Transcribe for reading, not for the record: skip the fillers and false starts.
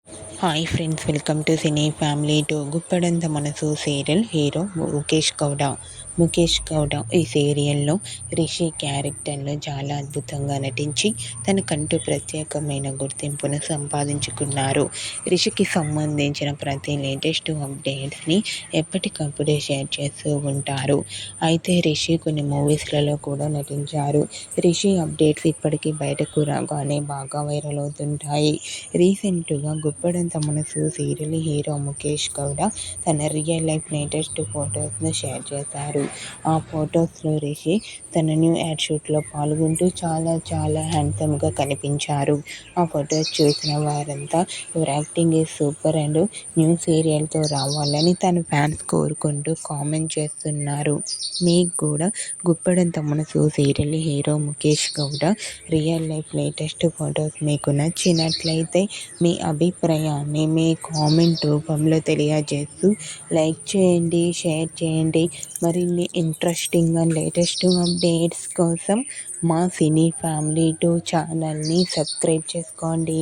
Hi friends, welcome to cine family to Guppedantha Manasu serial. Hero Mukesh Gowda ఈ సీరియల్లో రిషి క్యారెక్టర్లో చాలా అద్భుతంగా నటించి తనకంటూ ప్రత్యేకమైన గుర్తింపును సంపాదించుకున్నారు. రిషికి సంబంధించిన ప్రతి లేటెస్ట్ అప్డేట్స్ని ఎప్పటికప్పుడు షేర్ చేస్తూ ఉంటారు. అయితే రిషి కొన్ని మూవీస్లలో కూడా నటించారు. రిషి అప్డేట్స్ ఇప్పటికీ బయటకు రాగానే బాగా వైరల్ అవుతుంటాయి. రీసెంట్గా గుప్పడంత మనసు సీరియల్ హీరో ముఖేష్ గౌడ తన రియల్ లైఫ్ లేటెస్ట్ ఫొటోస్ను షేర్ చేశారు. ఆ ఫొటోస్లో రిషి తన న్యూ యాడ్ షూట్లో పాల్గొంటూ చాలా చాలా హ్యాండ్సమ్గా కనిపించారు. ఆ ఫొటోస్ చూసిన వారంతా your acting is super and new సీరియల్తో రావాలని తన ఫ్యాన్స్ కోరుకుంటూ కామెంట్ చేస్తున్నారు. మీకు కూడా Guppedantha Manasu serial hero Mukesh Gowda real life latest photos మీకు నచ్చినట్లయితే మీ అభిప్రాయాన్ని మీ కామెంట్ రూపంలో తెలియజేస్తూ లైక్ చేయండి, షేర్ చేయండి. మరిన్ని ఇంట్రెస్టింగ్ అండ్ లేటెస్ట్ అప్డేట్స్ కోసం మా సినీ ఫ్యామిలీ 2 ఛానల్ని సబ్స్క్రైబ్ చేసుకోండి.